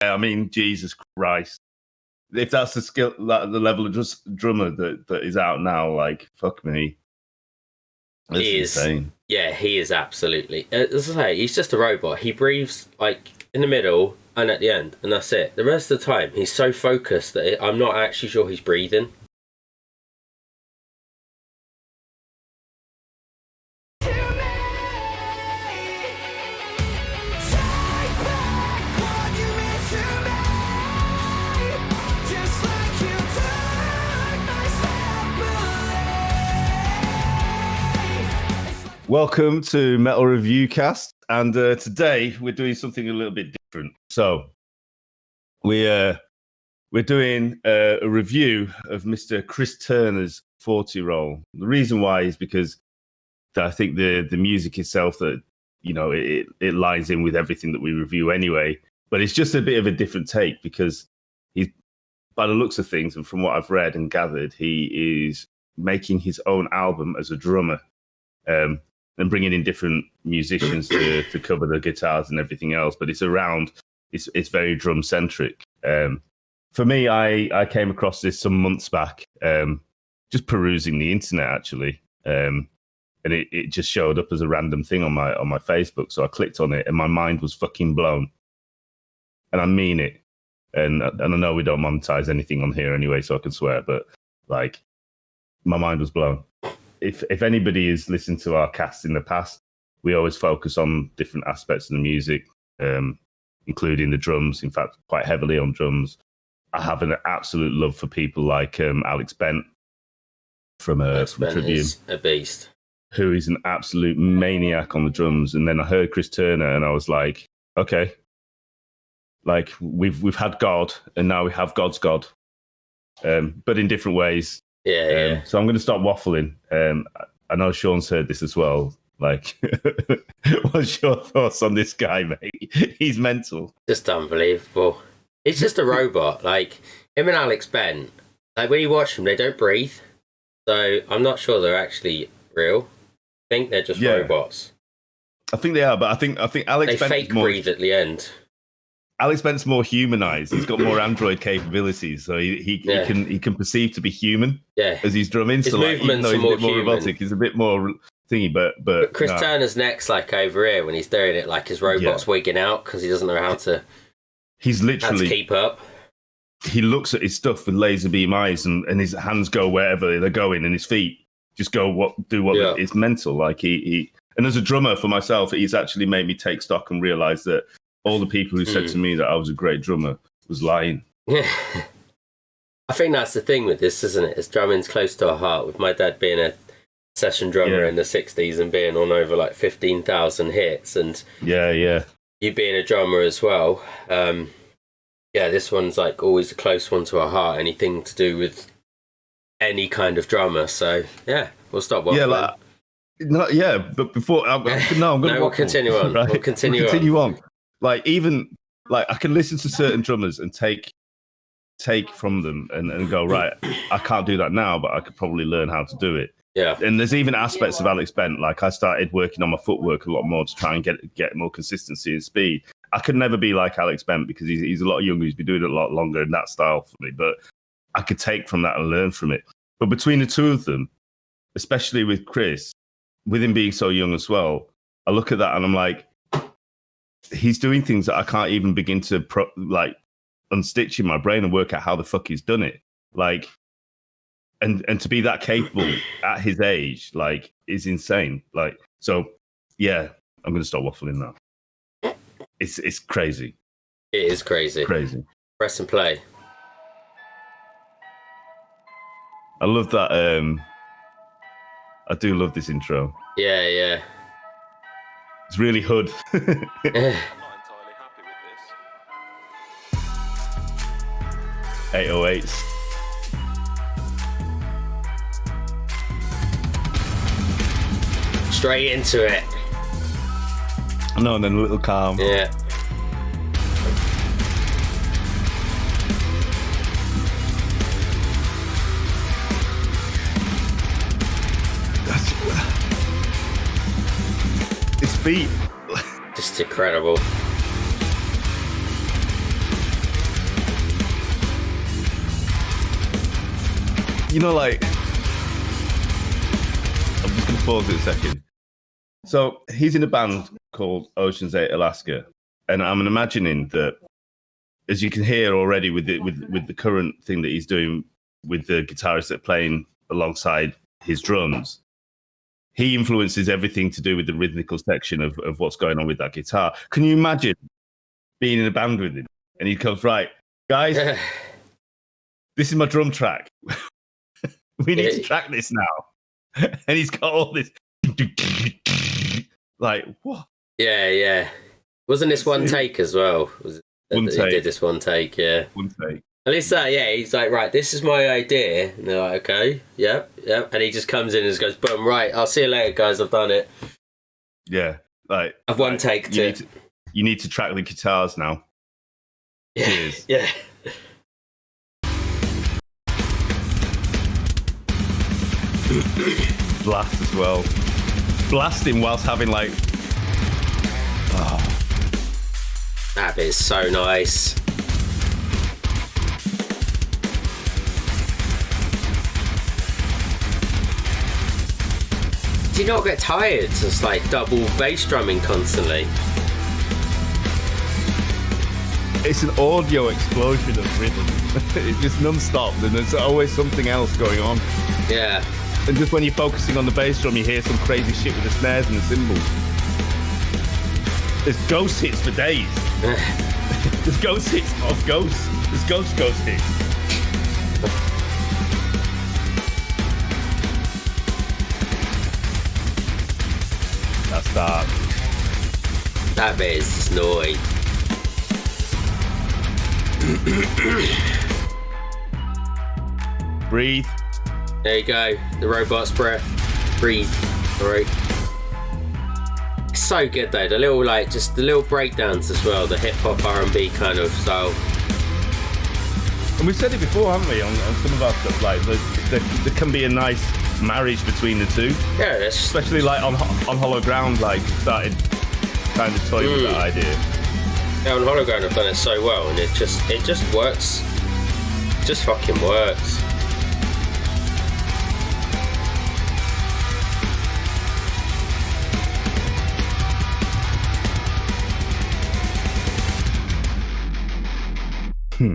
I mean, Jesus Christ. If that's the skill, the level of just drummer that is out now, like, fuck me. That's insane. Yeah, he is absolutely. As I say, he's just a robot. He breathes like in the middle and at the end, and that's it. The rest of the time, he's so focused that I'm not actually sure he's breathing. Welcome to Metal Review Cast, and today we're doing something a little bit different. So we're doing a review of Mr. Chris Turner's 40 Roll. The reason why is because I think the music itself, that it lines in with everything that we review anyway. But it's just a bit of a different take because he's, by the looks of things, and from what I've read and gathered, he is making his own album as a drummer. And bringing in different musicians to cover the guitars and everything else, but it's very drum centric. For me, I came across this some months back, just perusing the internet actually, and it just showed up as a random thing on my Facebook. So I clicked on it, and my mind was fucking blown, and I mean it. And I know we don't monetize anything on here anyway, so I can swear, but like, my mind was blown. If anybody has listened to our cast in the past, we always focus on different aspects of the music, including the drums. In fact, quite heavily on drums. I have an absolute love for people like Alex Bent from Tribune. Is a beast. Who is an absolute maniac on the drums. And then I heard Chris Turner, and I was like, okay, like we've had God, and now we have God's God, but in different ways. Yeah. So I'm going to stop waffling. I know Sean's heard this as well. Like, what's your thoughts on this guy, mate? He's mental. Just unbelievable. He's just a robot. Like, him and Alex Bent, like, when you watch them, they don't breathe. So I'm not sure they're actually real. I think they're just robots. I think they are, but I think Alex Bent fake breathe at the end. Alex Bent's more humanized. He's got more android capabilities, so he can perceive to be human as he's drumming. His so movements like, even though he's a bit more human. robotic, he's a bit more thingy. But Chris Turner's neck's like over here when he's doing it, like his robot's wigging out because he doesn't know how to. He's literally keep up. He looks at his stuff with laser beam eyes, and his hands go wherever they're going, and his feet just go It's mental. Like he and as a drummer for myself, he's actually made me take stock and realize that all the people who said to me that I was a great drummer was lying. Yeah. I think that's the thing with this, isn't it? It's drumming's close to our heart, with my dad being a session drummer in the 60s and being on over like 15,000 hits, and you being a drummer as well. This one's like always a close one to our heart, anything to do with any kind of drummer. So we'll stop waffling. But before I'm going to we'll continue on. Right? We'll continue on. Like, even like I can listen to certain drummers and take from them and go, right, I can't do that now, but I could probably learn how to do it. Yeah. And there's even aspects of Alex Bent, like I started working on my footwork a lot more to try and get more consistency and speed. I could never be like Alex Bent because he's a lot younger, he's been doing it a lot longer in that style for me, but I could take from that and learn from it. But between the two of them, especially with Chris, with him being so young as well, I look at that and I'm like, he's doing things that I can't even begin to unstitch in my brain and work out how the fuck he's done it. Like, and to be that capable at his age, like, is insane. Like, so I'm going to stop waffling now. It's crazy. It is crazy. Crazy. Press and play. I love that. I do love this intro. Yeah. It's really hood. I'm not entirely happy with this. 808s. Straight into it. No, and then a little calm. Yeah. His feet. Just incredible. you know, like, I'm just going to pause it a second. So he's in a band called Ocean's 8 Alaska, and I'm imagining that, as you can hear already with the current thing that he's doing with the guitarists that are playing alongside his drums, he influences everything to do with the rhythmical section of what's going on with that guitar. Can you imagine being in a band with him and he comes, right, guys, this is my drum track. We need to track this now. And he's got all this like, what? Yeah. Wasn't this one take as well? One take. He did this one take, yeah. One take. At least that, yeah, he's like, right, this is my idea. And they're like, okay, yep. And he just comes in and just goes, boom, right, I'll see you later, guys, I've done it. Yeah, like... I've one take you need to track the guitars now. Yeah. Cheers. Yeah. Blast as well. Blasting whilst having like... Oh. That bit's so nice. Do you not get tired? It's like double bass drumming constantly. It's an audio explosion of rhythm. It's just non-stop, and there's always something else going on. Yeah. And just when you're focusing on the bass drum, you hear some crazy shit with the snares and the cymbals. There's ghost hits for days. There's ghost hits of ghosts. There's ghost hits. That's dark. That bit is just annoying. Breathe. There you go. The robot's breath. Breathe. Alright. It's so good though. The little just the little breakdowns as well. The hip hop R&B kind of style. And we've said it before, haven't we? On some of our stuff, like there can be a nice marriage between the two. Yeah, especially like on Hollow Ground, like started kind of toying with that idea. Yeah, on Hollow Ground I've done it so well, and it just works. It just fucking works. Do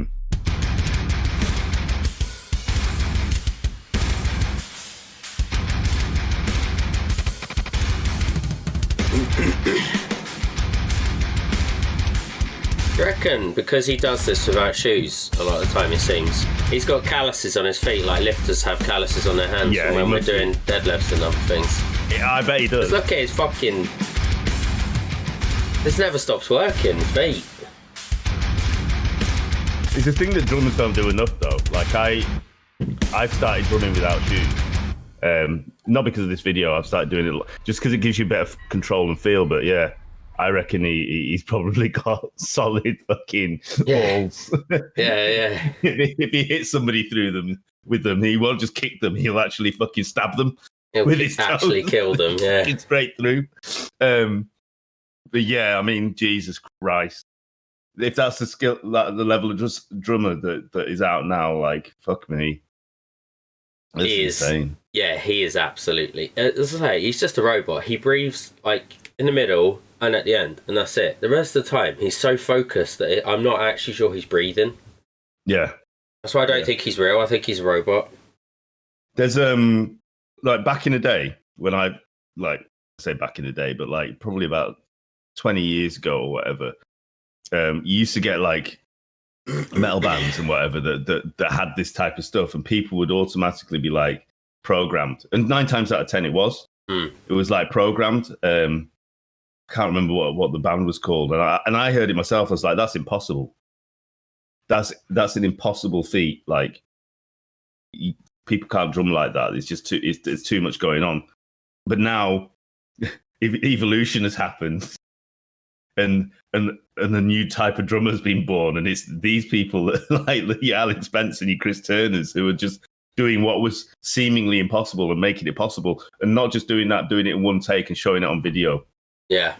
you reckon because he does this without shoes a lot of the time, it seems he's got calluses on his feet like lifters have calluses on their hands when we're doing deadlifts and other things? Yeah, I bet he does. Look at his fucking... This never stops working, feet. It's a thing that drummers don't do enough though. Like I've started drumming without shoes. Not because of this video, I've started doing it just because it gives you better control and feel, but yeah. I reckon he's probably got solid fucking balls. Yeah. If he hits somebody with them, he won't just kick them. He'll actually fucking stab them. He'll with his actually toes. Kill them. Yeah, it's straight through. But yeah, I mean, Jesus Christ! If that's the skill, the level of drummer that is out now, like fuck me, that's insane. Yeah, he is absolutely. As I say, he's just a robot. He breathes like in the middle and at the end, and that's it. The rest of the time, he's so focused that I'm not actually sure he's breathing. Yeah, that's why I don't think he's real. I think he's a robot. There's like back in the day when I say back in the day, but like probably about 20 years ago or whatever, you used to get like metal bands and whatever that had this type of stuff, and people would automatically be like programmed, and 9 times out of 10 it was like programmed. Can't remember what the band was called, and I heard it myself. I was like, that's impossible. That's an impossible feat. Like people can't drum like that. It's just it's too much going on. But now evolution has happened, and a new type of drummer's been born, and it's these people like your Alan Spence and your Chris Turners who are just doing what was seemingly impossible and making it possible, and not just doing that, doing it in one take and showing it on video. Yeah.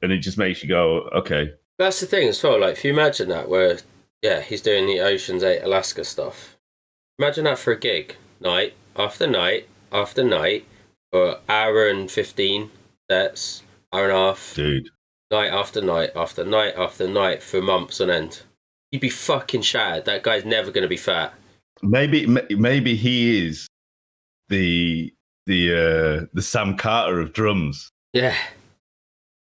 And it just makes you go, okay. That's the thing as well. Like, if you imagine that, where, yeah, he's doing the Ocean's 8 Alaska stuff. Imagine that for a gig, night after night after night, for hour and 15 sets, hour and a half, dude. Night after night after night after night for months on end. You'd be fucking shattered. That guy's never going to be fat. Maybe he is the Sam Carter of drums. Yeah.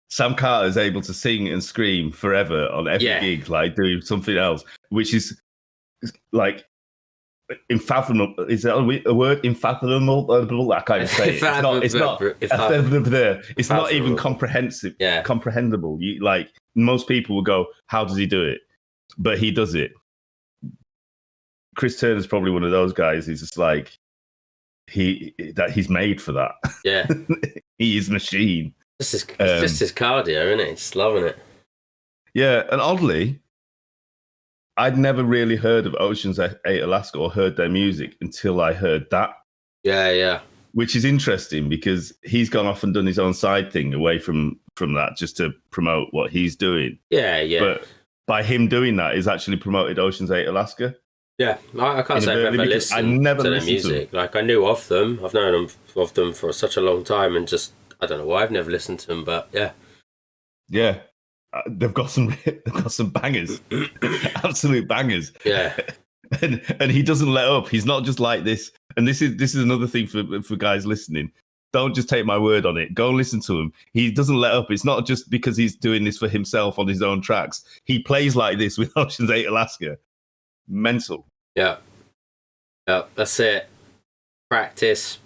Sam Carter is able to sing and scream forever on every gig, like do something else, which is like unfathomable. Is that a word? Unfathomable? I can't say it. It's not even comprehensive. Yeah. Comprehensible. Like most people will go, "How does he do it?" But he does it. Chris Turner's probably one of those guys. He's just like he's made for that. Yeah. He is machine. It's just his cardio, isn't it? Just loving it. Yeah, and oddly, I'd never really heard of Ocean's 8 Alaska or heard their music until I heard that. Yeah. Which is interesting because he's gone off and done his own side thing away from that just to promote what he's doing. Yeah. But by him doing that, he's actually promoted Ocean's 8 Alaska. Yeah, I can't say I've ever listened to their music. Like, I knew of them. I've known of them for such a long time and just, I don't know why I've never listened to them, but yeah. Yeah. They've got some bangers, absolute bangers. Yeah, and he doesn't let up. He's not just like this. And this is another thing for guys listening. Don't just take my word on it. Go and listen to him. He doesn't let up. It's not just because he's doing this for himself on his own tracks. He plays like this with Ocean's 8 Alaska. Mental. Yeah, that's it. Practice.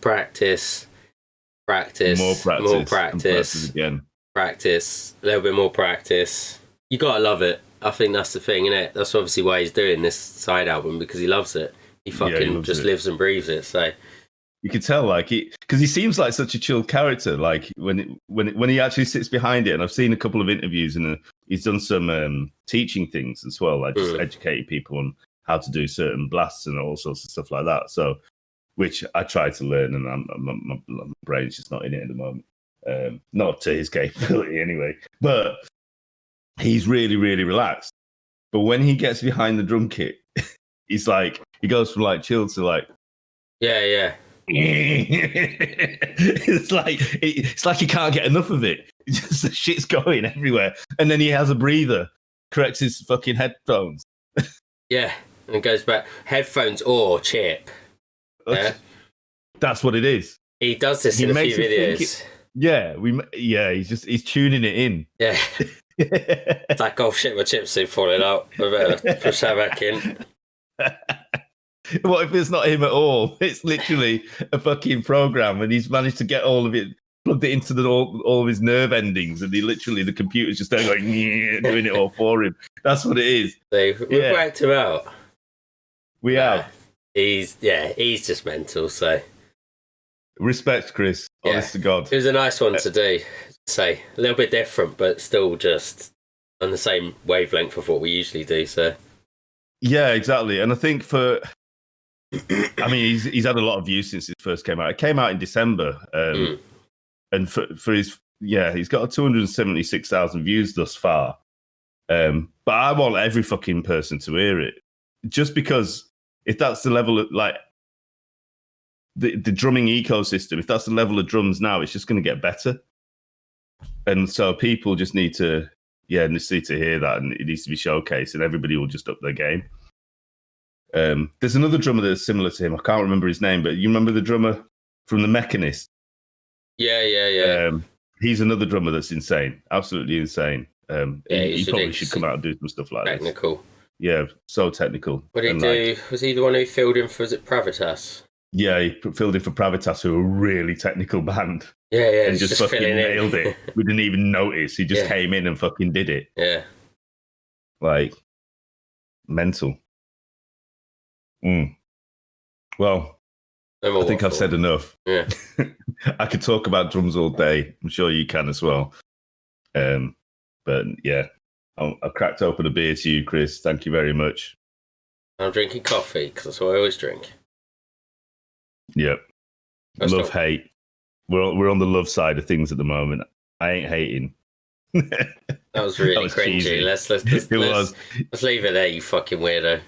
More practice again. Practice, a little bit more practice. You gotta love it. I think that's the thing, innit? That's obviously why he's doing this side album, because he loves it. He fucking just lives and breathes it. So you could tell, like, because he seems like such a chill character. Like when he actually sits behind it, and I've seen a couple of interviews, and he's done some teaching things as well, like just educating people on how to do certain blasts and all sorts of stuff like that. So, which I try to learn, and my brain's just not in it at the moment. Not to his capability anyway, but he's really, really relaxed. But when he gets behind the drum kit, he's like, he goes from like chill to like, yeah. it's like he can't get enough of it. Just the shit's going everywhere, and then he has a breather, corrects his fucking headphones. Yeah, and it goes back headphones or chip. Yeah, that's what it is. He does this in a few videos. He's tuning it in. Yeah. It's like, oh shit, my chips are falling out. I better push that back in. What if it's not him at all? It's literally a fucking program, and he's managed to get all of it, plugged it into all of his nerve endings, and the computer's just there going, doing it all for him. That's what it is. So we've worked him out. We have. He's just mental, so. Respect, Chris. Honest to God. It was a nice one to do. Say a little bit different, but still just on the same wavelength of what we usually do. So, yeah, exactly. And I think he's had a lot of views since it first came out. It came out in December, and for his he's got 276,000 views thus far. But I want every fucking person to hear it, just because if that's the level of like. The drumming ecosystem, if that's the level of drums now, it's just going to get better. And so people just need to hear that, and it needs to be showcased, and everybody will just up their game. There's another drummer that's similar to him. I can't remember his name, but you remember the drummer from The Mechanist? Yeah. He's another drummer that's insane, absolutely insane. He probably should come out and do some stuff like technical. This. Yeah, so technical. What did he do? Was he the one who filled in for, was it Pravitas? Yeah, he filled in for Pravitas, who are a really technical band. Yeah, and just fucking nailed it. We didn't even notice. He just came in and fucking did it. Yeah. Like, mental. Well, I think I've said enough. Yeah. I could talk about drums all day. I'm sure you can as well. But yeah, I cracked open a beer to you, Chris. Thank you very much. I'm drinking coffee, because that's what I always drink. Yep. Hate. We're on the love side of things at the moment. I ain't hating. That was really cringy. Let's leave it there, you fucking weirdo.